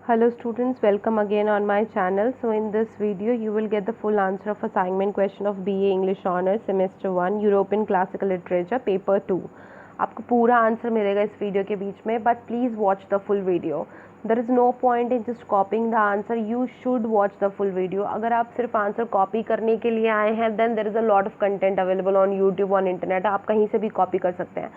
Hello students, welcome again on my channel. So in this video you will get the full answer of assignment question of BA English Honours Semester 1 European Classical Literature Paper 2. आपको पूरा answer मिलेगा इस video के बीच में, but please watch the full video. There is no point in just copying the answer. You should watch the full video. अगर आप सिर्फ आंसर कॉपी करने के लिए आए हैं then there is a lot of content available on YouTube, on internet. आप कहीं से भी कॉपी कर सकते हैं.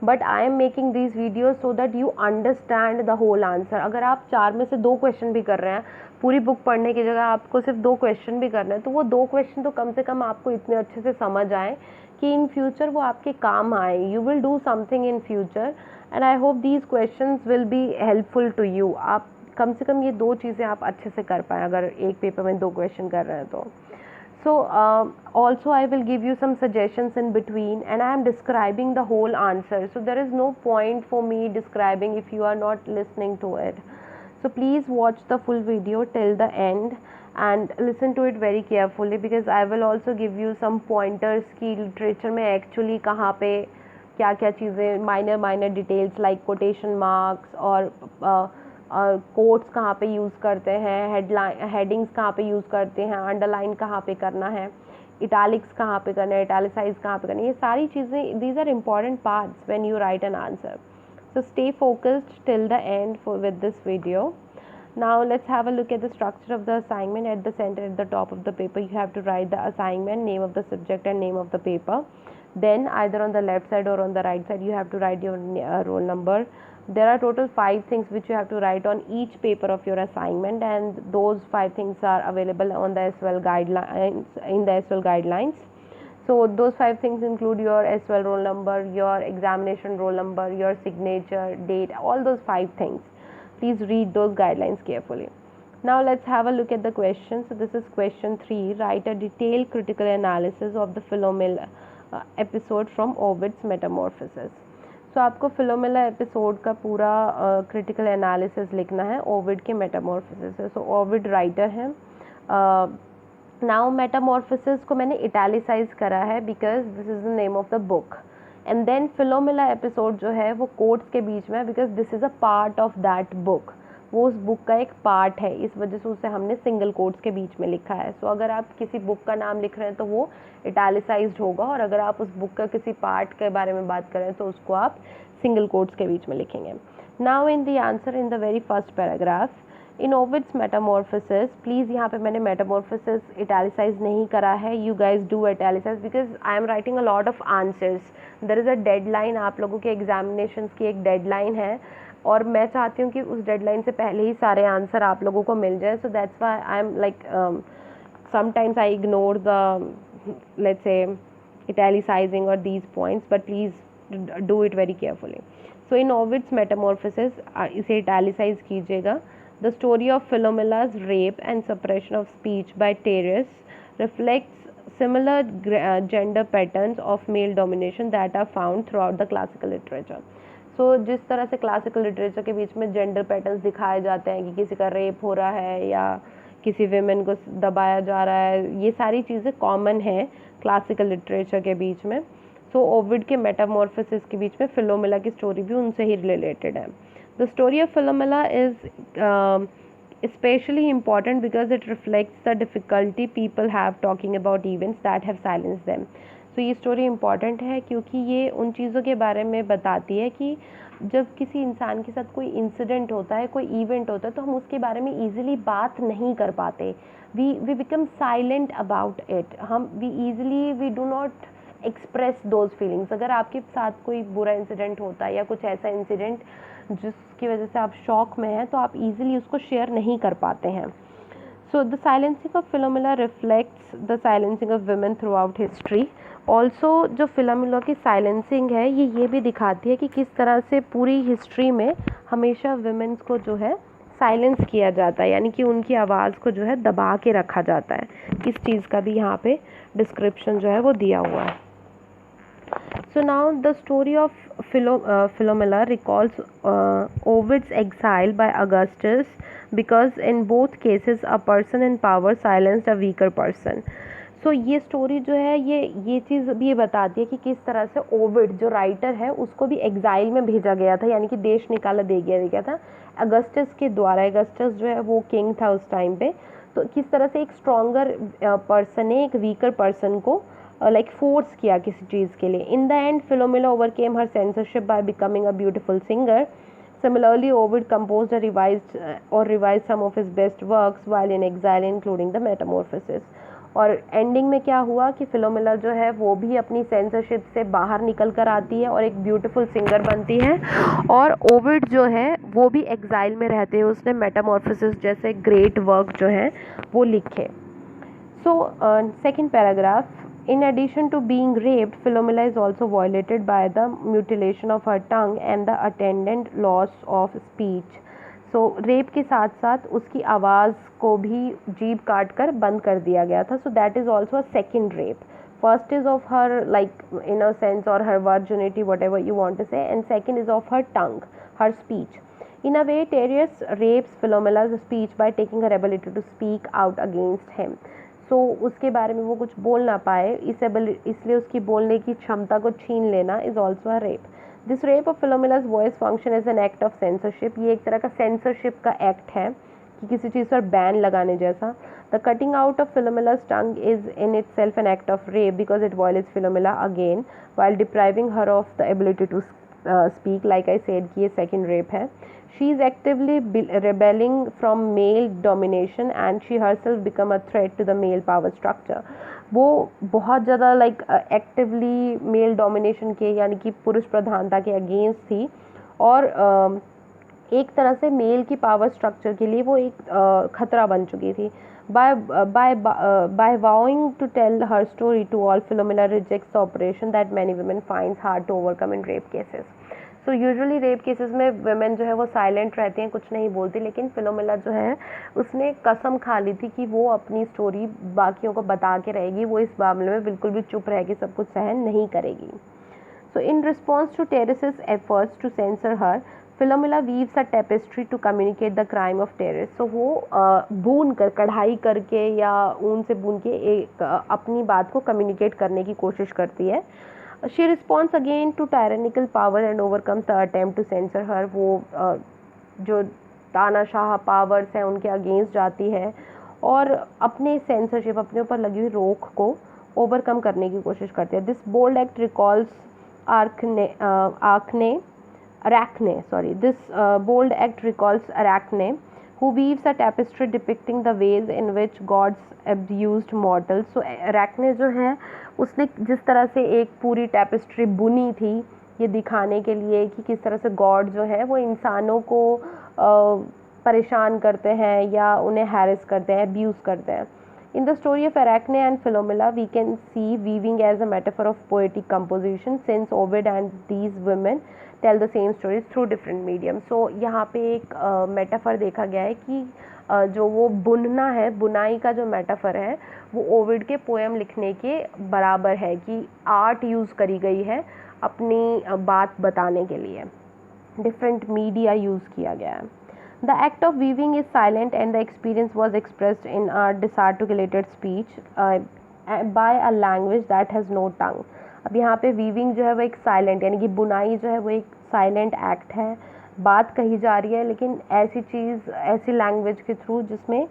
But I am making these video so that you understand the whole answer. अगर आप 4 में से 2 क्वेश्चन भी कर रहे हैं, पूरी बुक पढ़ने की जगह आपको सिर्फ 2 क्वेश्चन भी करना है, तो वो 2 क्वेश्चन तो कम से कम आपको इतने अच्छे से समझ आए कि इन फ्यूचर वो आपके काम आए. You will do something in future and I hope these question will be helpful to you. आप कम से कम ये 2 चीज़ें आप अच्छे से कर पाएँ अगर एक पेपर में 2 क्वेश्चन कर रहे हैं तो. So also I will give you some suggestions in between and I am describing the whole answer. So there is no point for me describing if you are not listening to it. So please watch the full video till the end and listen to it very carefully because I will also give you some pointers कि literature में actually कहाँ पे क्या क्या चीज़ें minor details like quotation marks और quotes कहाँ पे यूज़ करते हैं, हेडिंग्स कहाँ पे यूज़ करते हैं, अंडरलाइन कहाँ पे करना है, इटैलिक्स कहाँ पे करना है, इटैलिसाइज कहाँ पे करना है, ये सारी चीज़ें these are important parts when you write an answer. So stay focused till the end with this video. Now let's have a look at the structure of the assignment. At the center, at the top of the paper, you have to write the assignment, name of the subject and name of the paper. Then either on the left side or on the right side, you have to write your roll number. There are total 5 things which you have to write on each paper of your assignment, and those 5 things are available on the SWL guidelines, in the SWL guidelines. So those 5 things include your SWL roll number, your examination roll number, your signature, date, all those 5 things. Please read those guidelines carefully. Now let's have a look at the question. So this is question 3. Write a detailed critical analysis of the Philomela episode from Ovid's Metamorphosis. So आपको फिलोमेला episode का पूरा critical analysis लिखना है Ovid के Metamorphosis से. So Ovid writer है. Now Metamorphosis को मैंने इटैलिसाइज करा है because this is the name of the book. And then Philomela episode जो है वो कोट्स के बीच में है because this is a part of that book. वो उस बुक का एक पार्ट है, इस वजह से उसे हमने सिंगल कोट्स के बीच में लिखा है. सो अगर आप किसी बुक का नाम लिख रहे हैं तो वो इटैलिसाइज्ड होगा, और अगर आप उस बुक का किसी पार्ट के बारे में बात कर रहे हैं तो उसको आप सिंगल कोट्स के बीच में लिखेंगे. Now in the answer in the very first paragraph, in Ovid's Metamorphosis, please यहाँ पे मैंने मेटामॉर्फोसिस इटैलिसाइज नहीं करा है. You guys do italicise because I am writing a lot of answers. There is a deadline, आप लोगों के examinations की एक डेडलाइन है और मैं चाहती हूँ कि उस डेडलाइन से पहले ही सारे आंसर आप लोगों को मिल जाए. So that's why I am like sometimes I ignore the, let's say, italicizing or these points, but please do it very carefully. So in Ovid's Metamorphosis, इसे italicize कीजिएगा. The story of Philomela's rape and suppression of speech by Tyrrheus reflects similar gender patterns of male domination that are found throughout the classical literature. So जिस तरह से classical literature के बीच में gender patterns दिखाए जाते हैं कि किसी का रेप हो रहा है या किसी विमेन को दबाया जा रहा है, ये सारी चीज़ें कॉमन है क्लासिकल लिटरेचर के बीच में. सो ओविड के मेटामॉर्फोसिस के बीच में फिलोमेला की स्टोरी भी उनसे ही रिलेटेड है. The story of Philomela is especially important because it reflects the difficulty people have talking about events that have silenced them. तो ये स्टोरी इम्पॉर्टेंट है क्योंकि ये उन चीज़ों के बारे में बताती है कि जब किसी इंसान के साथ कोई इंसिडेंट होता है, कोई इवेंट होता है, तो हम उसके बारे में ईजिली बात नहीं कर पाते. We become silent about it. We do not express those feelings. अगर आपके साथ कोई बुरा इंसिडेंट होता है या कुछ ऐसा इंसिडेंट जिसकी वजह से आप शॉक में हैं, तो आप ईजिली उसको शेयर नहीं कर पाते हैं. So the silencing of Philomela reflects the silencing of women throughout history. Also जो फिलोमेला की साइलेंसिंग है ये भी दिखाती है कि किस तरह से पूरी हिस्ट्री में हमेशा वुमेन्स को जो है साइलेंस किया जाता है, यानी कि उनकी आवाज़ को जो है दबा के रखा जाता है. इस चीज़ का भी यहाँ पे डिस्क्रिप्शन जो है वो दिया हुआ है. So now the story of Philomela recalls Ovid's exile by Augustus because in both cases a person in power silenced a weaker person. सो ये स्टोरी जो है ये चीज़ भी ये बताती है कि किस तरह से ओविड जो राइटर है उसको भी एग्जाइल में भेजा गया था, यानी कि देश निकाला दे गया था अगस्टस के द्वारा। अगस्टस जो है वो किंग था उस टाइम पे। तो किस तरह से एक स्ट्रॉन्गर पर्सन ने एक वीकर पर्सन को लाइक फोर्स किया किसी चीज़ के लिए। In the end Philomela overcame her censorship by becoming a beautiful singer. Similarly, Ovid composed a revised some of his best works while in exile, including the Metamorphosis. और ending में क्या हुआ कि फिलोमिला जो है वो भी अपनी सेंसरशिप से बाहर निकल कर आती है और एक ब्यूटीफुल सिंगर बनती है। और ओविड जो है वो भी एग्जाइल में रहते हैं, उसने मेटामॉर्फोसिस जैसे ग्रेट वर्क जो है वो लिखे। So second paragraph, in addition to being raped, Philomela is also violated by the mutilation of her tongue and the attendant loss of speech. So rape के साथ साथ उसकी आवाज़ को भी जीभ काट कर बंद कर दिया गया था. So that is also a second rape. First is of her like innocence or her virginity, whatever you want to say, and second is of her tongue, her speech. In a way, Tereus rapes Philomela's speech by taking her ability to speak out against him. सो उसके बारे में वो कुछ बोल ना पाए, इसलिए उसकी बोलने की क्षमता को छीन लेना is also a rape. This rape of Philomela's voice function is an act of censorship. ये एक तरह का सेंसरशिप का एक्ट है कि किसी चीज़ पर बैन लगाने जैसा. The cutting out of Philomela's tongue is in itself an act of rape because it violates Philomela again while depriving her of the ability to speak. Like I said कि ये second rape है. She is actively rebelling from male domination and she herself become a threat to the male power structure. वो बहुत ज़्यादा like actively male domination के यानी कि पुरुष प्रधानता के अगेंस्ट थी और एक तरह से मेल की पावर स्ट्रक्चर के लिए वो एक खतरा बन चुकी थी. By vowing to tell her story to all, Philomela rejects the operation that many women finds hard to overcome in rape cases. तो यूजुअली रेप केसेस में वुमेन जो है वो साइलेंट रहती हैं, कुछ नहीं बोलती, लेकिन फिलोमिला जो है उसने कसम खा ली थी कि वो अपनी स्टोरी बाकियों को बता के रहेगी, वो इस मामले में बिल्कुल भी चुप रहेगी, सब कुछ सहन नहीं करेगी. So in response to Tereus's efforts to censor her, Philomela weaves a tapestry to communicate the crime of Tereus. So वो बुन कर कढ़ाई करके या ऊन से बुन के एक अपनी बात को कम्युनिकेट करने की कोशिश करती है. She responds again to tyrannical power and overcomes the attempt to censor her. वो जो तानाशाह पावर्स हैं उनके अगेंस्ट जाती है और अपने सेंसरशिप, अपने ऊपर लगी हुई रोक को ओवरकम करने की कोशिश करती है. This bold act recalls bold act recalls Arachne, who weaves a tapestry depicting the ways in which gods abused mortals. So Arachne जो है उसने जिस तरह से एक पूरी टैपेस्ट्री बुनी थी ये दिखाने के लिए कि किस तरह से गॉड जो है वो इंसानों को परेशान करते हैं या उन्हें हैरेस करते हैं, अब्यूज़ करते हैं. In the story of Arachne and Philomela, we can see weaving as a metaphor of poetic composition, since Ovid and these women tell the same stories through different mediums. So यहाँ पे एक metaphor देखा गया है कि जो वो बुनना है, बुनाई का जो मेटाफर है वो ओविड के पोएम लिखने के बराबर है कि आर्ट यूज़ करी गई है अपनी बात बताने के लिए, डिफरेंट मीडिया यूज़ किया गया है. The act of weaving is silent and the experience was expressed in a disarticulated speech by a language that has no tongue. अब यहाँ पे weaving जो है वो एक silent यानी कि बुनाई जो है वो एक silent act है, बात कही जा रही है लेकिन ऐसी चीज़, ऐसी लैंग्वेज के थ्रू जिसमें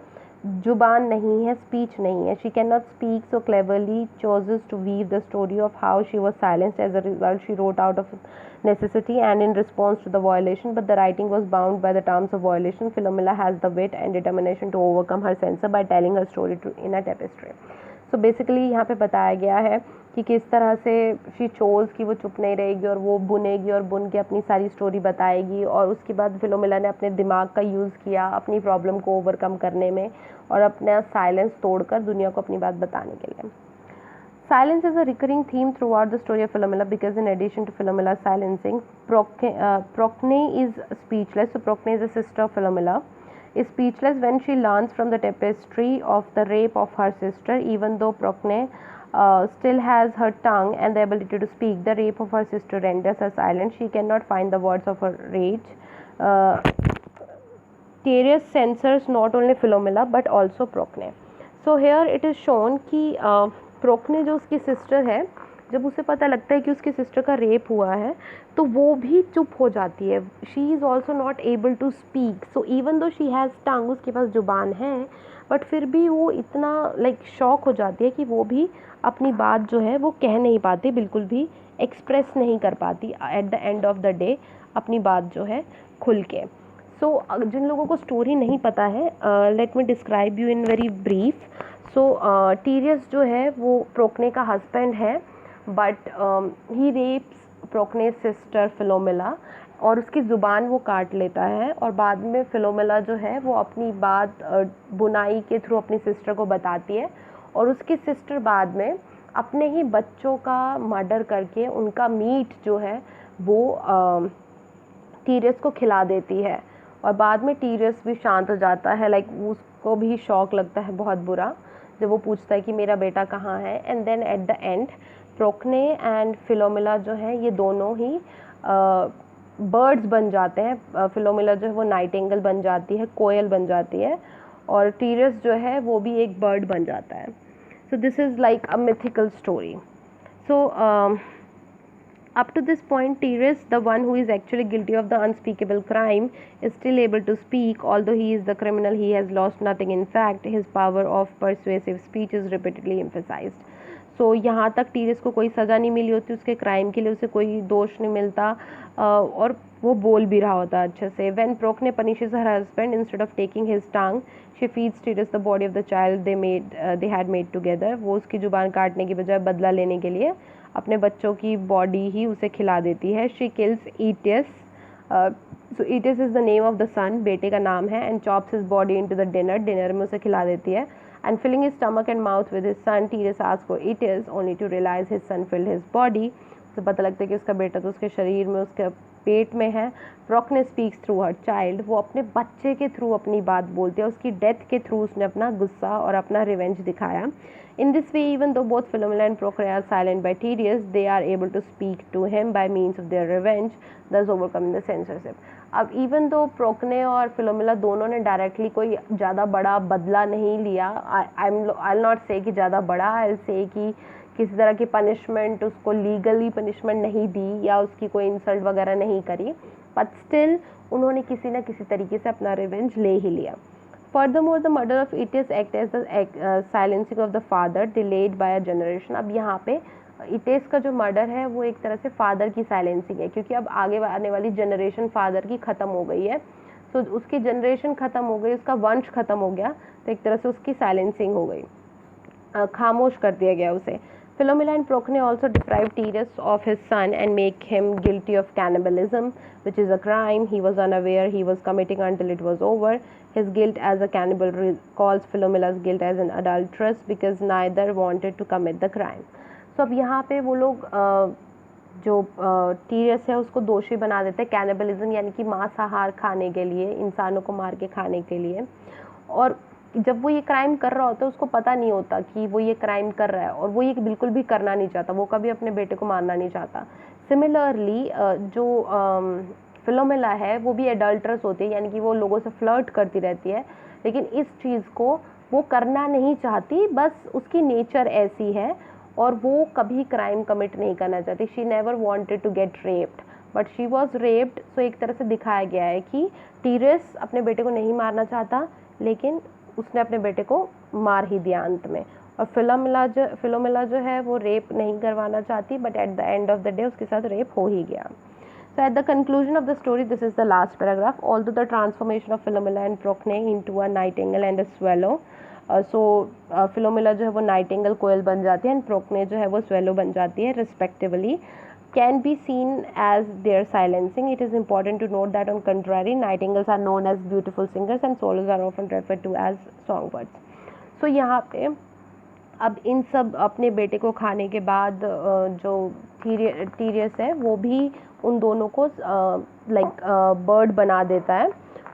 जुबान नहीं है, स्पीच नहीं है. She cannot speak, so cleverly chooses to weave the story of how she was silenced. As a result, she wrote out of necessity and in response to the violation, but the writing was bound by the terms of violation. Philomela has the wit and determination to overcome her censor by telling her story in a tapestry. So basically यहाँ पे बताया गया है कि किस तरह से she chose कि वो चुप नहीं रहेगी और वो बुनेगी और बुन के अपनी सारी स्टोरी बताएगी. और उसके बाद फिलोमिला ने अपने दिमाग का यूज़ किया अपनी प्रॉब्लम को ओवरकम करने में और अपना साइलेंस तोड़कर दुनिया को अपनी बात बताने के लिए. Silence is a recurring theme throughout the story of Philomela because in addition to Philomella's silencing, Procne is speechless. So Procne is a sister of Philomela, is speechless when she learns from the tapestry of the rape of her sister. Even though Procne still has her tongue and the ability to speak, the rape of her sister renders her silent. She cannot find the words of her rage. Tereus censors not only Philomela but also Procne. So here it is shown कि प्रोक्ने जो उसकी sister है, जब उसे पता लगता है कि उसकी सिस्टर का रेप हुआ है तो वो भी चुप हो जाती है. She is also not able to speak. So even though she has tongue, उसके पास जुबान है, बट फिर भी वो इतना शॉक हो जाती है कि वो भी अपनी बात जो है वो कह नहीं पाती, बिल्कुल भी एक्सप्रेस नहीं कर पाती eight the end of the day अपनी बात जो है खुल के. सो जिन लोगों को स्टोरी नहीं पता है, let me describe you in very brief. So Tereus जो है वो प्रोक्ने का हस्बैंड है, but he rapes Procne sister Philomela, और उसकी ज़ुबान वो काट लेता है. और बाद में फिलोमिला जो है वो अपनी बात बुनाई के थ्रू अपनी सिस्टर को बताती है, और उसकी सिस्टर बाद में अपने ही बच्चों का मर्डर करके उनका मीट जो है वो टीरियस को खिला देती है. और बाद में टीरियस भी शांत हो जाता है. उसको भी शॉक लगता है बहुत बुरा जब वो पूछता है कि मेरा बेटा कहाँ है. And then at the end Procne and Philomela जो है ये दोनों ही बर्ड्स बन जाते हैं. फिलोमिला जो है वो नाइटिंगेल बन जाती है, कोयल बन जाती है, और टीरियस जो है वो भी एक बर्ड बन जाता है. So this is like a mythical story. So up to this point, Tyrus, the one who is actually guilty of the unspeakable crime, is still able to speak. Although he is the criminal, he has lost nothing. In fact, his power of persuasive speech is repeatedly emphasized. So यहाँ तक टीरियस को कोई सज़ा नहीं मिली होती, उसके crime के लिए उसे कोई दोष नहीं मिलता, और वो बोल भी रहा होता अच्छे से. When Procne punishes her husband, instead of taking his tongue, she feeds Tyrus the body of the child they had made together. वो उसकी जुबान काटने की बजाय बदला लेने के लिए अपने बच्चों की बॉडी ही उसे खिला देती है. She kills Itys. So Itys is the name of the son, बेटे का नाम है. And chops his body into the dinner में उसे खिला देती है. And filling his stomach and mouth with his son, Tereus asks for Itys only to realise his son filled his body. तो पता लगता है कि उसका बेटा तो उसके शरीर में, उसके पेट में है. प्रोक्ने स्पीक्स थ्रू हर चाइल्ड. वो अपने बच्चे के थ्रू अपनी बात बोलती है. उसकी डेथ के थ्रू उसने अपना गुस्सा और अपना रिवेंज दिखाया. In this way, even though both Philomela and Procne are silent by Tyrius, they are able to speak to him by means of their revenge, thus overcoming the censorship. अब even though Procne और Philomela दोनों ने directly कोई ज़्यादा बड़ा बदला नहीं लिया, I'll not say कि ज़्यादा बड़ा, I'll say कि किसी तरह की पनिशमेंट, उसको लीगली पनिशमेंट नहीं दी या उसकी कोई इंसल्ट वगैरह नहीं करी, बट स्टिल उन्होंने किसी न किसी तरीके से अपना रिवेंज ले ही लिया. Furthermore, the murder of Aetius acted as the silencing of the father, delayed by a generation. अब यहाँ पे इटेस का जो मर्डर है वो एक तरह से फादर की साइलेंसिंग है, क्योंकि अब आगे आने वाली जनरेशन फादर की ख़त्म हो गई है. सो उसकी जनरेशन ख़त्म हो गई, उसका वंश ख़त्म हो गया, तो एक तरह से उसकी साइलेंसिंग हो गई, खामोश कर दिया गया उसे. Philomela and Procne also deprive Tyrus of his son and make him guilty of cannibalism, which is a crime he was unaware he was committing until it was over. His guilt as a cannibal recalls Philomela's guilt as an adulteress because neither wanted to commit the crime. So अब यहाँ पे वो लोग जो टीरियस है उसको दोषी बना देते हैं कैनिबलिज्म, यानी कि मांसाहार खाने के लिए, इंसानों को मार के खाने के लिए. और जब वो ये क्राइम कर रहा होता है उसको पता नहीं होता कि वो ये क्राइम कर रहा है, और वो ये बिल्कुल भी करना नहीं चाहता, वो कभी अपने बेटे को मारना नहीं चाहता. सिमिलरली जो फिलोमेला है वो भी एडल्ट्रस होती है, यानी कि वो लोगों से फ्लर्ट करती रहती है, लेकिन इस चीज़ को वो करना नहीं चाहती, बस उसकी नेचर ऐसी है और वो कभी क्राइम कमिट नहीं करना चाहती. She never wanted to get raped but she was raped. So एक तरह से दिखाया गया है कि टीरियस अपने बेटे को नहीं मारना चाहता, लेकिन उसने अपने बेटे को मार ही दिया अंत में. और फिलोमिला जो है वो रेप नहीं करवाना चाहती, but at the end of the day उसके साथ रेप हो ही गया. So at the conclusion of the story, this is the last paragraph. Although the transformation of Philomela and Procne into a nightingale and a swallow, Philomela जो है वो nightingale कोयल बन जाती है, and Procne जो है वो swallow बन जाती है respectively, can be seen as their silencing. It is important to note that on contrary, nightingales are known as beautiful singers and swallows are often referred to as songbirds. So यहाँ पे अब इन सब अपने बेटे को खाने के बाद जो टीरियस है वो भी उन दोनों को बर्ड बना देता है.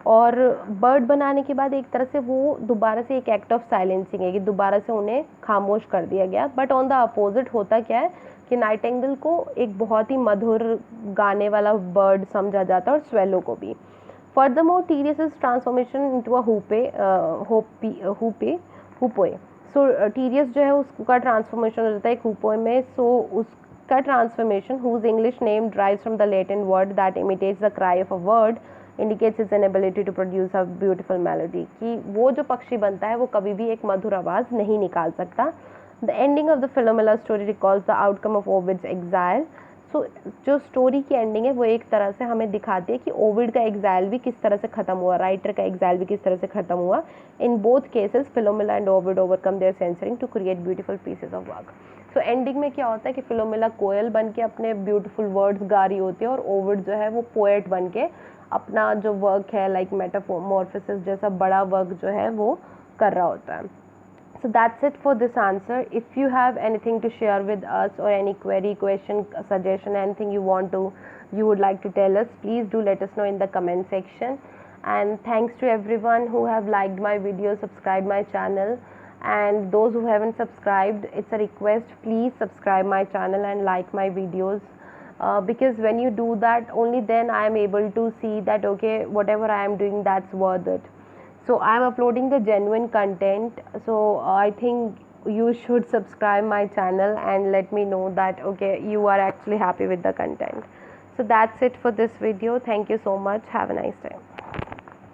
और बर्ड बनाने के बाद एक तरह से वो दोबारा से एक एक्ट ऑफ साइलेंसिंग है कि दोबारा से उन्हें खामोश कर दिया गया. बट ऑन द अपोजिट होता क्या है कि नाइटिंगेल को एक बहुत ही मधुर गाने वाला बर्ड समझा जाता है, और स्वेलो को भी. Furthermore, Tyrius's transformation into a hoopoe so Tereus जो है उसका ट्रांसफॉर्मेशन हो जाता है कूपो में. सो उसका transformation whose English name derives from the Latin word that imitates the cry of a bird indicates its inability to produce a beautiful melody. कि वो जो पक्षी बनता है वो कभी भी एक मधुर आवाज़ नहीं निकाल सकता. The ending of the Philomela story recalls the outcome of Ovid's exile. So जो स्टोरी की एंडिंग है वो एक तरह से हमें दिखाती है कि ओविड का एग्जाइल भी किस तरह से ख़त्म हुआ, राइटर का एग्जाइल भी किस तरह से ख़त्म हुआ. In both cases Philomela and Ovid overcome their censoring to create beautiful pieces of work. So ending में क्या होता है कि फिलोमेला कोयल बन के अपने ब्यूटीफुल वर्ड्स गा रही होती है और ओविड जो है वो पोएट बन के अपना जो वर्क है लाइक मेटामॉर्फोसिस जैसा बड़ा वर्क जो है वो कर रहा होता है. So that's it for this answer. If you have anything to share with us or any query, question, suggestion, anything you would like to tell us, please do let us know in the comment section. And thanks to everyone who have liked my video, subscribed my channel, and those who haven't subscribed, it's a request, please subscribe my channel and like my videos. Because when you do that, only then I am able to see that okay, whatever I am doing, that's worth it. So I am uploading the genuine content, so I think you should subscribe my channel and let me know that okay, you are actually happy with the content. So that's it for this video. Thank you so much. Have a nice time.